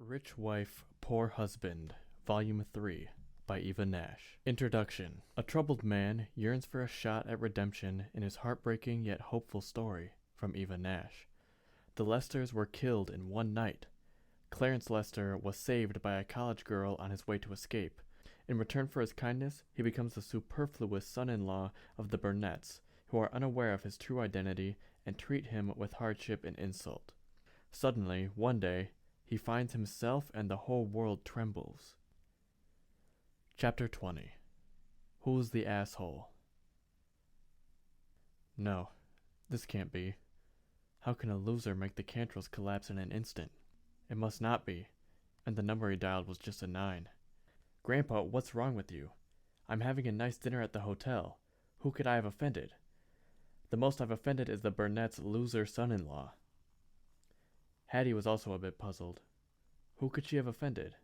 Rich Wife, Poor Husband, Volume 3, by Eva Nash. Introduction. A troubled man yearns for a shot at redemption in his heartbreaking yet hopeful story, from Eva Nash. The Lesters were killed in one night. Clarence Lester was saved by a college girl on his way to escape. In return for his kindness, he becomes the superfluous son-in-law of the Burnetts, who are unaware of his true identity and treat him with hardship and insult. Suddenly, one day, he finds himself and the whole world trembles. Chapter 20. Who's the asshole? No, this can't be. How can a loser make the Cantrells collapse in an instant? It must not be, and the number he dialed was just a 9. Grandpa, what's wrong with you? I'm having a nice dinner at the hotel. Who could I have offended? The most I've offended is the Burnetts' loser son-in-law. Hattie was also a bit puzzled. Who could she have offended?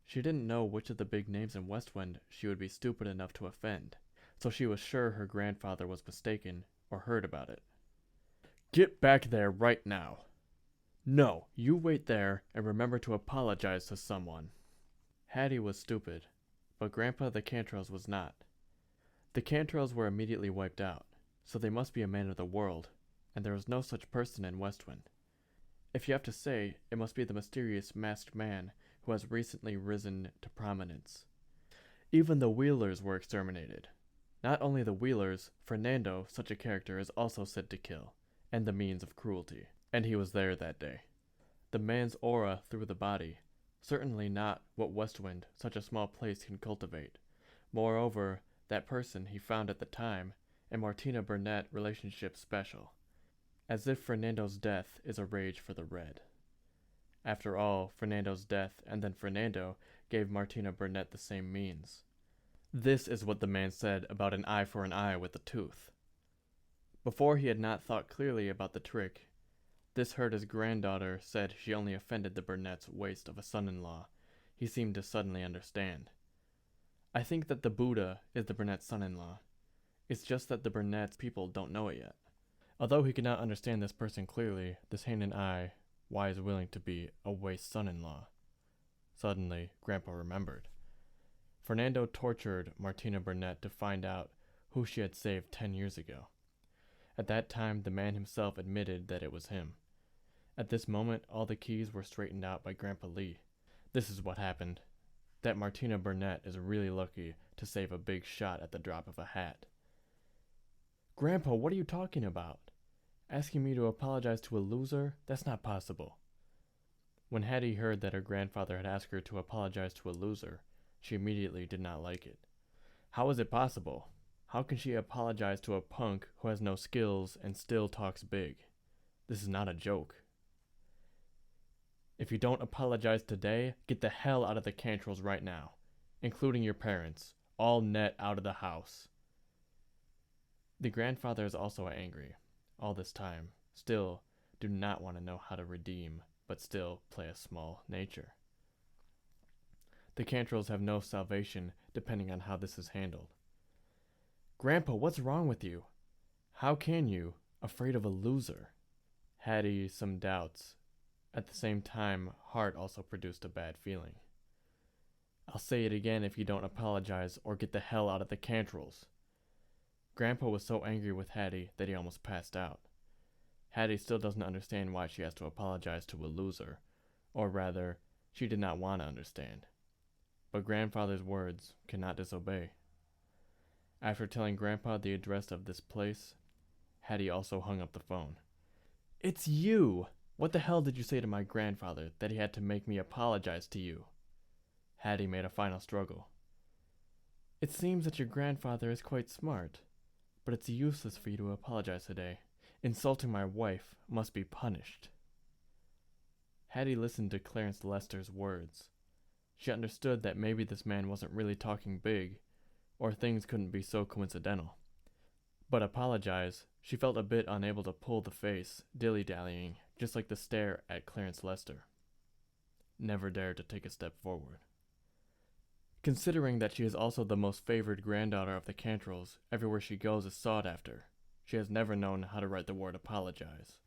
She didn't know which of the big names in Westwind she would be stupid enough to offend, so she was sure her grandfather was mistaken or heard about it. Get back there right now. No, you wait there and remember to apologize to someone. Hattie was stupid, but Grandpa the Cantrells was not. The Cantrells were immediately wiped out, so they must be a man of the world, and there was no such person in Westwind. If you have to say, it must be the mysterious masked man who has recently risen to prominence. Even the Wheelers were exterminated. Not only the Wheelers, Fernando, such a character, is also said to kill, and the means of cruelty, and he was there that day. The man's aura through the body, certainly not what Westwind, such a small place, can cultivate. Moreover, that person he found at the time, and Martina Burnett relationship special. As if Fernando's death is a rage for the red. After all, Fernando's death and then Fernando gave Martina Burnett the same means. This is what the man said about an eye for an eye with a tooth. Before he had not thought clearly about the trick. This hurt his granddaughter said she only offended the Burnetts' waste of a son-in-law. He seemed to suddenly understand. I think that the Buddha is the Burnetts' son-in-law. It's just that the Burnetts people don't know it yet. Although he could not understand this person clearly, this hand and eye, why is willing to be a waste son-in-law? Suddenly, Grandpa remembered. Fernando tortured Martina Burnett to find out who she had saved 10 years ago. At that time, the man himself admitted that it was him. At this moment, all the keys were straightened out by Grandpa Lee. This is what happened. That Martina Burnett is really lucky to save a big shot at the drop of a hat. Grandpa, what are you talking about? Asking me to apologize to a loser? That's not possible. When Hattie heard that her grandfather had asked her to apologize to a loser, she immediately did not like it. How is it possible? How can she apologize to a punk who has no skills and still talks big? This is not a joke. If you don't apologize today, get the hell out of the Cantrells right now, including your parents, all net out of the house. The grandfather is also angry. All this time, still do not want to know how to redeem, but still play a small nature. The Cantrells have no salvation depending on how this is handled. Grandpa, what's wrong with you? How can you, afraid of a loser? Hattie some doubts. At the same time, heart also produced a bad feeling. I'll say it again if you don't apologize or get the hell out of the Cantrells. Grandpa was so angry with Hattie that he almost passed out. Hattie still doesn't understand why she has to apologize to a loser, or rather, she did not want to understand. But Grandfather's words cannot disobey. After telling Grandpa the address of this place, Hattie also hung up the phone. It's you! What the hell did you say to my grandfather that he had to make me apologize to you? Hattie made a final struggle. It seems that your grandfather is quite smart. But it's useless for you to apologize today. Insulting my wife must be punished. Hattie listened to Clarence Lester's words. She understood that maybe this man wasn't really talking big, or things couldn't be so coincidental. But apologize, she felt a bit unable to pull the face, dilly-dallying, just like the stare at Clarence Lester. Never dared to take a step forward. Considering that she is also the most favored granddaughter of the Cantrells, everywhere she goes is sought after. She has never known how to write the word apologize.